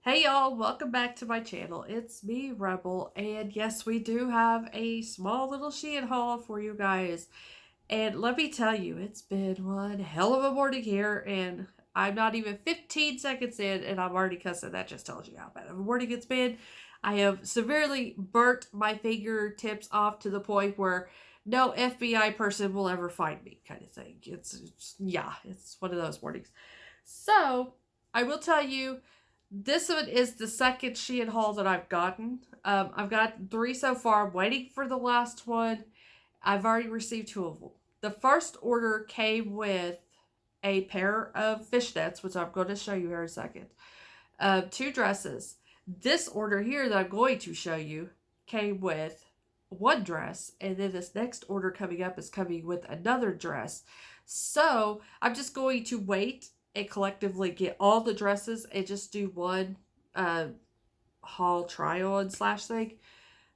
Hey y'all, welcome back to my channel. It's me, Rebel, and yes, we do have a small little Shein haul for you guys. And let me tell you, it's been one hell of a morning here, and I'm not even 15 seconds in, and I'm already cussing. That just tells you how bad of a morning it's been. I have severely burnt my fingertips off to the point where no FBI person will ever find me, kind of thing. It's one of those mornings. So, I will tell you, this one is the second Shein haul that I've gotten. I've got three so far. I'm waiting for the last one. I've already received two of them. The first order came with a pair of fishnets, which I'm going to show you here in a second. Two dresses. This order here that I'm going to show you came with one dress, and then this next order coming up is coming with another dress. So I'm just going to wait and collectively get all the dresses and just do one uh, haul try on slash thing,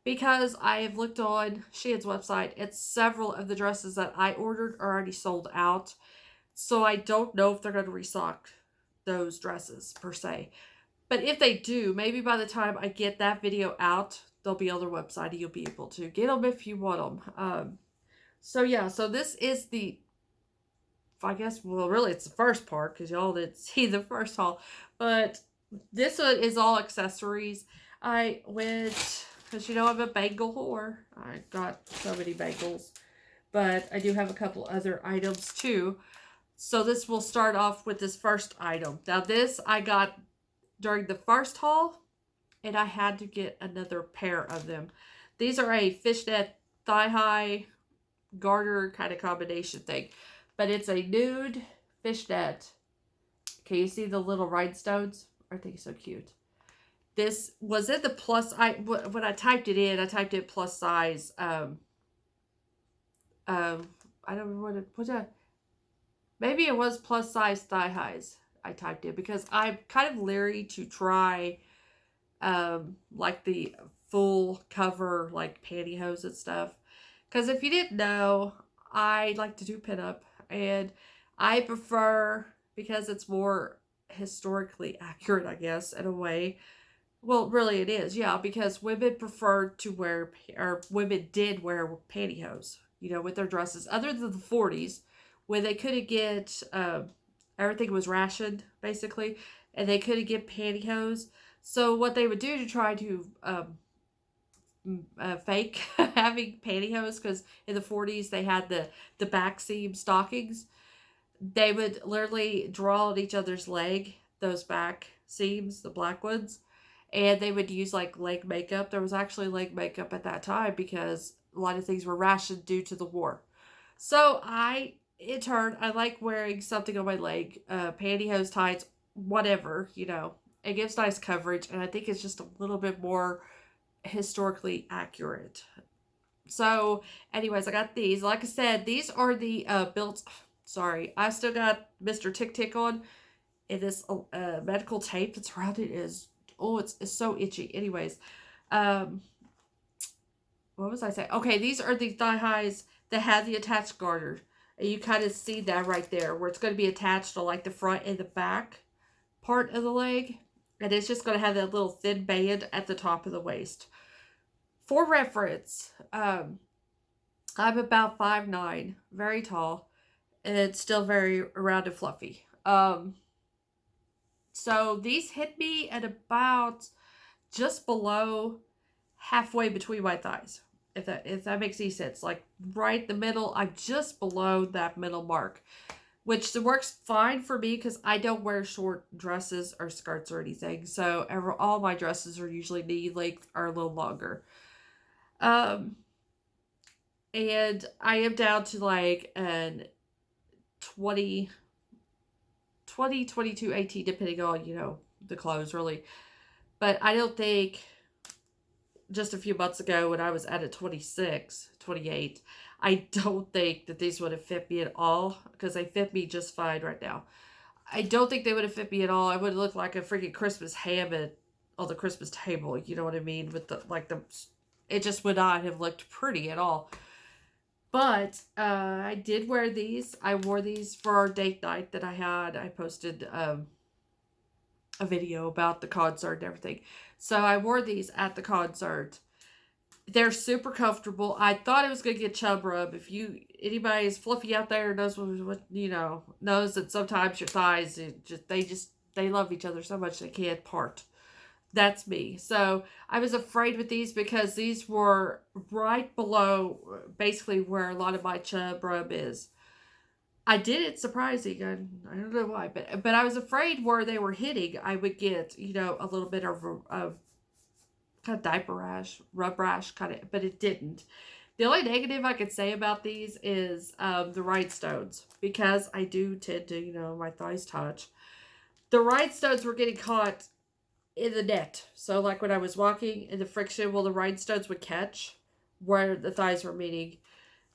because I have looked on Shein's website and several of the dresses that I ordered are already sold out. So I don't know if they're going to restock those dresses per se. But if they do, maybe by the time I get that video out, they'll be on their website and you'll be able to get them if you want them. So this is I guess, well, really it's the first part because y'all didn't see the first haul. But this one is all accessories. I went, because I'm a bangle whore. I got so many bangles. But I do have a couple other items too. So this will start off with this first item. Now this I got during the first haul, and I had to get another pair of them. These are a fishnet thigh-high garter kind of combination thing. But it's a nude fishnet. Can you see the little rhinestones? Aren't they so cute? This was in the when I typed it in, I typed in plus size. I don't remember maybe it was plus size thigh highs. I typed in because I'm kind of leery to try like the full cover like pantyhose and stuff. Because if you didn't know, I like to do pinup, and I prefer, because it's more historically accurate, I guess, in a way. Well, really it is, yeah, because women preferred to wear, or women did wear pantyhose, with their dresses, other than the 40s, when they couldn't get, everything was rationed, basically, and they couldn't get pantyhose. So what they would do to try to fake having pantyhose, because in the 40s they had the back seam stockings, they would literally draw on each other's leg, those back seams, the black ones, and they would use like leg makeup. There was actually leg makeup at that time because a lot of things were rationed due to the war. So in turn, I like wearing something on my leg, pantyhose, tights, whatever. It gives nice coverage, and I think it's just a little bit more historically accurate. So, anyways, I got these. Like I said, these are the built. Sorry, I still got Mr. Tick Tick on, and this medical tape that's around it is, it's so itchy. Anyways, um, what was I saying? Okay, these are the thigh highs that have the attached garter, and you kind of see that right there, where it's going to be attached to like the front and the back part of the leg, and it's just going to have that little thin band at the top of the waist. For reference, I'm about 5'9", very tall, and it's still very round and fluffy. So these hit me at about just below halfway between my thighs, if that makes any sense. Like right in the middle, I'm just below that middle mark, which works fine for me because I don't wear short dresses or skirts or anything. So all my dresses are usually knee length or a little longer. Um, and I am down to like an 20, 22, 18, depending on, the clothes really. But I don't think, just a few months ago when I was at a 26, 28, I don't think that these would have fit me at all, because they fit me just fine right now. I don't think they would have fit me at all. I would have looked like a freaking Christmas ham on the Christmas table. You know what I mean? With it just would not have looked pretty at all. But I did wear these. I wore these for our date night that I had. I posted a video about the concert and everything. So I wore these at the concert. They're super comfortable. I thought it was gonna get chub rub. If you anybody is fluffy out there knows what knows that sometimes your thighs they love each other so much they can't part. That's me. So I was afraid with these because these were right below basically where a lot of my chub rub is. I did it surprising. I don't know why, but I was afraid where they were hitting, I would get a little bit of kind of diaper rash, rub rash kind of, but it didn't. The only negative I could say about these is the rhinestones because I do tend to my thighs touch. The rhinestones were getting caught in the net. So like when I was walking in the friction, well, the rhinestones would catch where the thighs were meeting.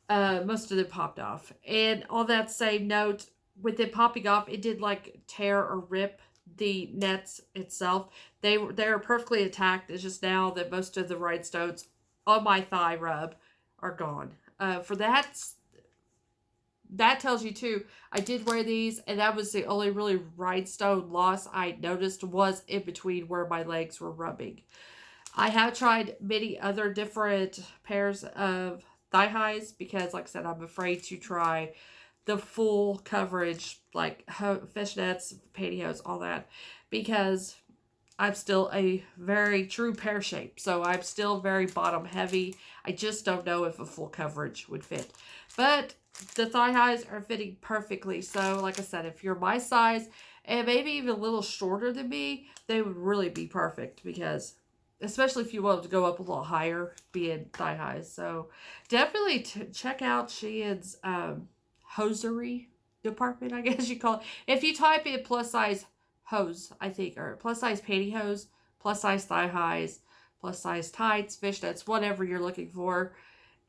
Most of them popped off. And on that same note, with it popping off, it did like tear or rip the nets itself. They were perfectly intact. It's just now that most of the rhinestones on my thigh rub are gone. For that tells you too. I did wear these, and that was the only really rhinestone loss I noticed was in between where my legs were rubbing. I have tried many other different pairs of thigh highs because, like I said, I'm afraid to try the full coverage, like fishnets, pantyhose, all that, because I'm still a very true pear shape. So I'm still very bottom heavy. I just don't know if a full coverage would fit. But the thigh highs are fitting perfectly. So like I said, if you're my size and maybe even a little shorter than me, they would really be perfect because especially if you want to go up a little higher, being thigh highs. So definitely check out Shein's hosiery department, I guess you call it. If you type in plus size hose, I think, or plus size pantyhose, plus size thigh highs, plus size tights, fishnets, whatever you're looking for,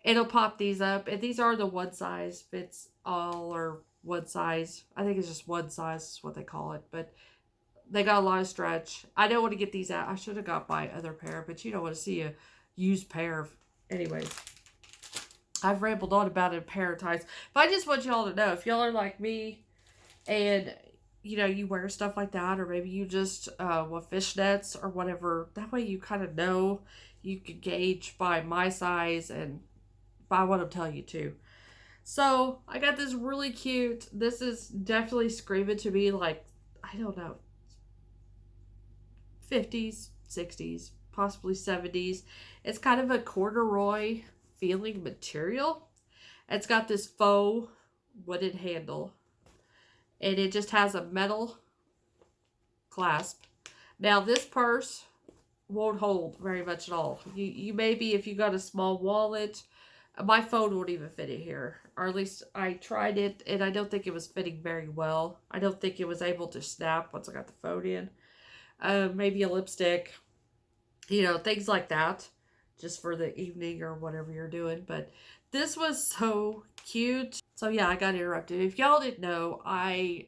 it'll pop these up. And these are the one size fits all or one size. I think it's just one size is what they call it. But they got a lot of stretch. I don't want to get these out. I should have got my other pair, but you don't want to see a used pair of. Anyways, I've rambled on about a pair of tights. But I just want y'all to know if y'all are like me and you wear stuff like that, or maybe you just want fishnets or whatever. That way you kind of know you can gauge by my size and by what I'm telling you too. So I got this really cute. This is definitely screaming to me like, I don't know, 50s, 60s, possibly 70s. It's kind of a corduroy feeling material. It's got this faux wooden handle. And it just has a metal clasp. Now this purse won't hold very much at all. You maybe if you got a small wallet, my phone won't even fit in here. Or at least I tried it and I don't think it was fitting very well. I don't think it was able to snap once I got the phone in. Maybe a lipstick, things like that, just for the evening or whatever you're doing. But this was so cute. So yeah, I got interrupted. If y'all didn't know, I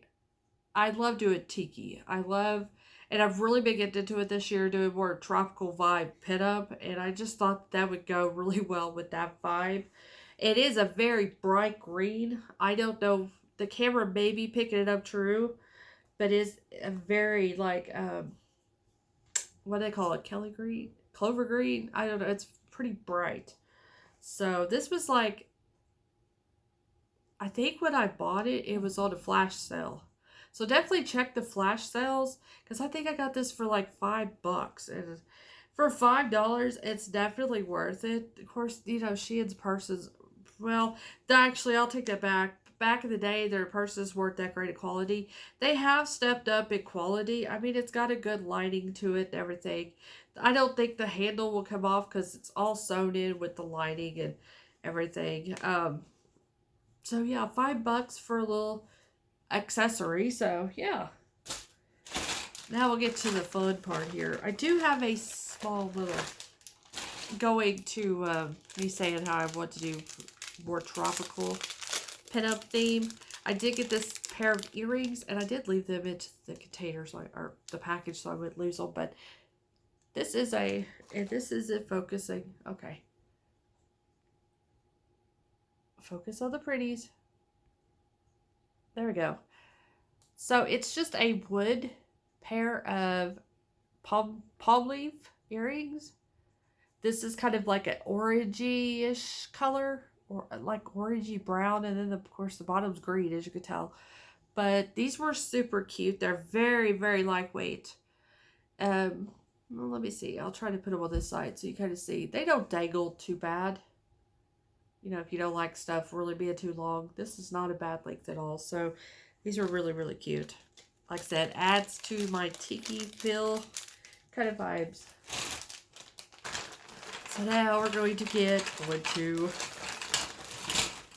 love doing tiki. And I've really been getting into it this year, doing more tropical vibe pinup, and I just thought that would go really well with that vibe. It is a very bright green. I don't know, the camera may be picking it up true, but it's a very like what do they call it? Kelly green? Clover green? I don't know. It's pretty bright. So this was like, I think when I bought it, it was on a flash sale. So definitely check the flash sales because I think I got this for like $5. And for $5, it's definitely worth it. Of course, Shein's purses, well, actually, I'll take that back. Back in the day, their purses weren't that great of quality. They have stepped up in quality. I mean, it's got a good lining to it and everything. I don't think the handle will come off because it's all sewn in with the lining and everything. So yeah, $5 for a little accessory. So yeah. Now we'll get to the fun part here. I do have a small little going to me saying how I want to do more tropical pinup theme. I did get this pair of earrings and I did leave them into the container or the package so I wouldn't lose them, but this is it focusing. Okay. Focus on the pretties. There we go. So it's just a wood pair of palm leaf earrings. This is kind of like an orangey-ish color, or like orangey brown, and then of course the bottom's green, as you could tell. But these were super cute. They're very, very lightweight. Well, let me see. I'll try to put them on this side so you kind of see. They don't dangle too bad. You know, if you don't like stuff really being too long, this is not a bad length at all. So these are really, really cute. Like I said, adds to my tiki feel kind of vibes. So now we're going to get into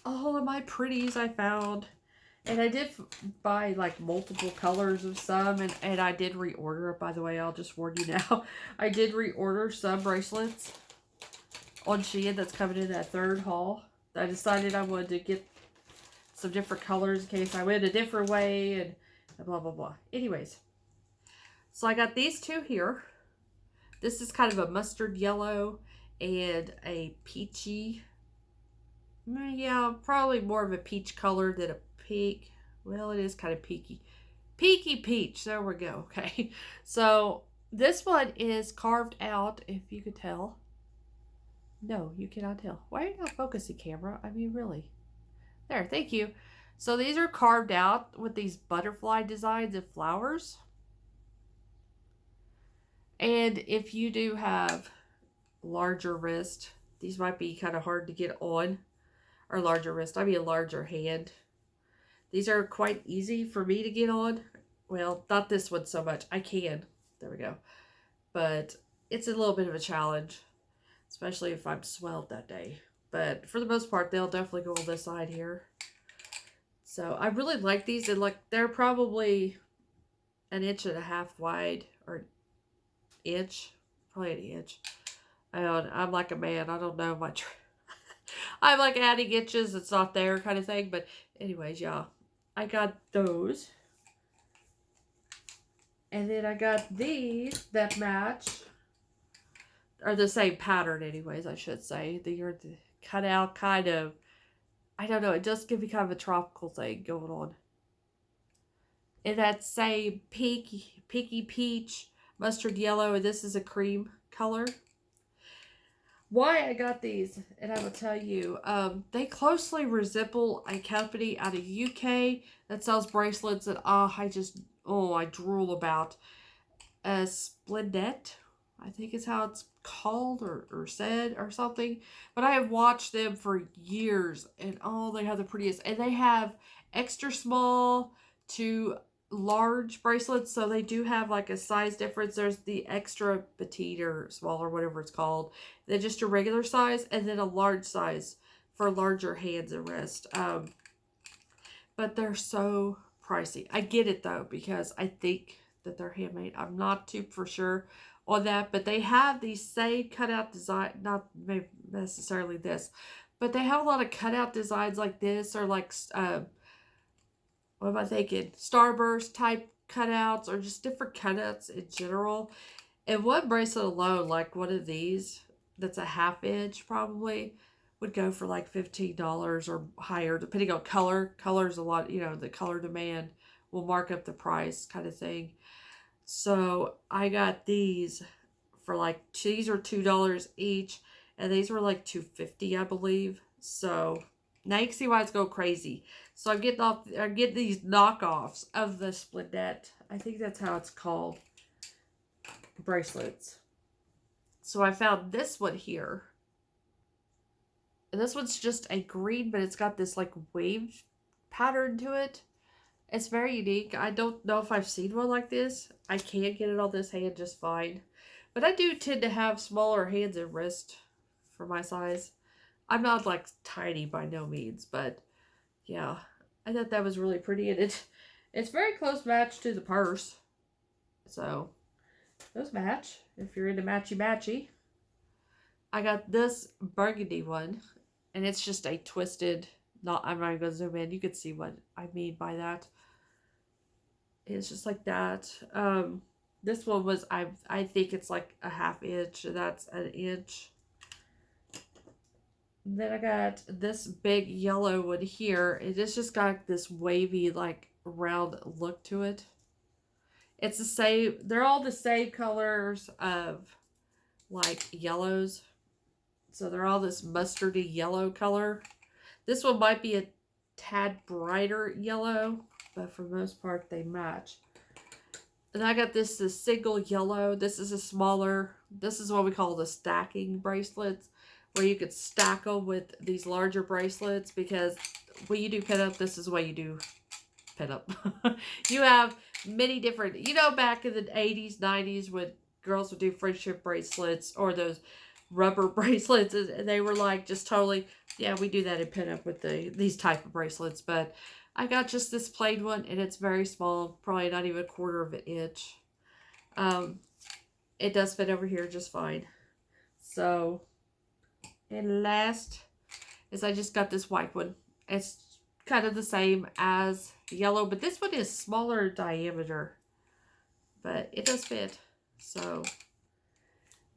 all of my pretties I found. And I did buy like multiple colors of some, and I did reorder it, by the way. I'll just warn you now. I did reorder some bracelets on Shein that's coming in that third haul. I decided I wanted to get some different colors in case I went a different way and blah, blah, blah. Anyways, so I got these two here. This is kind of a mustard yellow and a peachy. Yeah, probably more of a peach color than a pink. Well, it is kind of peaky. Peaky peach. There we go. Okay. So this one is carved out, if you could tell. No, you cannot tell. Why are you not focusing, camera? I mean, really. There, thank you. So these are carved out with these butterfly designs and flowers. And if you do have larger wrist, these might be kind of hard to get on. Or larger wrist, I mean a larger hand. These are quite easy for me to get on. Well, not this one so much. I can. There we go. But it's a little bit of a challenge, especially if I'm swelled that day. But for the most part, they'll definitely go on this side here. So I really like these. And like, they're probably 1.5 inches wide, or inch, probably an inch. I'm like a man. I don't know much. I'm like adding inches. It's not there kind of thing. But anyways, yeah. I got those. And then I got these that match. Or the same pattern anyways, I should say. They are the cut out kind of. I don't know. It does give me kind of a tropical thing going on. And that same pinky peach, mustard yellow. And this is a cream color. Why I got these, and I will tell you, they closely resemble a company out of UK that sells bracelets that I drool about. Splendette, I think is how it's called or said or something. But I have watched them for years, and they have the prettiest. And they have extra small to large bracelets, so they do have like a size difference. There's the extra petite or small or whatever it's called, then just a regular size, and then a large size for larger hands and wrist. But they're so pricey. I get it though, because I think that they're handmade. I'm not too for sure on that, but they have these same cutout design, not maybe necessarily this, but they have a lot of cutout designs like this, or like what am I thinking? Starburst type cutouts, or just different cutouts in general. And one bracelet alone, like one of these, that's a 1/2 inch probably, would go for like $15 or higher, depending on color. Color's a lot, the color demand will mark up the price kind of thing. So I got these for these are $2 each, and these were like $2.50, I believe. So now you can see why it's going crazy. So I'm getting these knockoffs of the Splendette. I think that's how it's called. Bracelets. So I found this one here. And this one's just a green, but it's got this like wave pattern to it. It's very unique. I don't know if I've seen one like this. I can get it on this hand just fine. But I do tend to have smaller hands and wrist for my size. I'm not like tiny by no means, but yeah, I thought that was really pretty, and it's very close match to the purse. So those match if you're into matchy. I got this burgundy one, and it's just a twisted. I'm not gonna zoom in. You can see what I mean by that. It's just like that. This one was I think it's like a 1/2 inch. That's 1 inch. Then I got this big yellow one here. It's just got this wavy, like, round look to it. It's the same. They're all the same colors of like yellows. So they're all this mustardy yellow color. This one might be a tad brighter yellow, but for the most part they match. And I got this single yellow. This is a smaller, this is what we call the stacking bracelets, where you could stack them with these larger bracelets, because when you do pinup, this is what you do pinup. You have many different, back in the 80s, 90s, when girls would do friendship bracelets or those rubber bracelets, and they were like just totally, yeah, we do that in pinup with these type of bracelets. But I got just this plain one, and it's very small, probably not even a quarter of an inch. It does fit over here just fine. So, and last is I just got this white one. It's kind of the same as the yellow, but this one is smaller diameter, but it does fit. So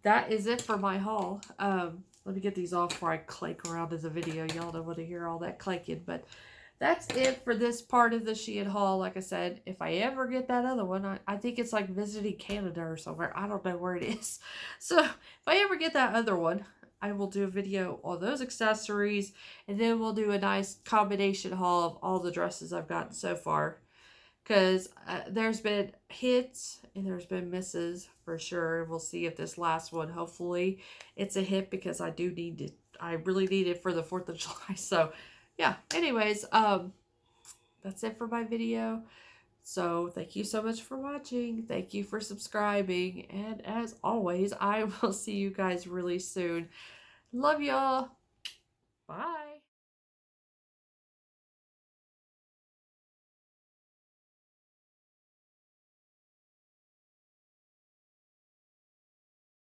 that is it for my haul. Let me get these off before I clank around in the video. Y'all don't want to hear all that clanking, but that's it for this part of the Shein haul. Like I said, if I ever get that other one, I think it's like visiting Canada or somewhere. I don't know where it is. So if I ever get that other one, I will do a video on those accessories, and then we'll do a nice combination haul of all the dresses I've gotten so far. Because there's been hits and there's been misses for sure. We'll see if this last one, hopefully it's a hit, because I do need it. I really need it for the 4th of July. So yeah, anyways, that's it for my video. So thank you so much for watching. Thank you for subscribing. And as always, I will see you guys really soon. Love y'all. Bye.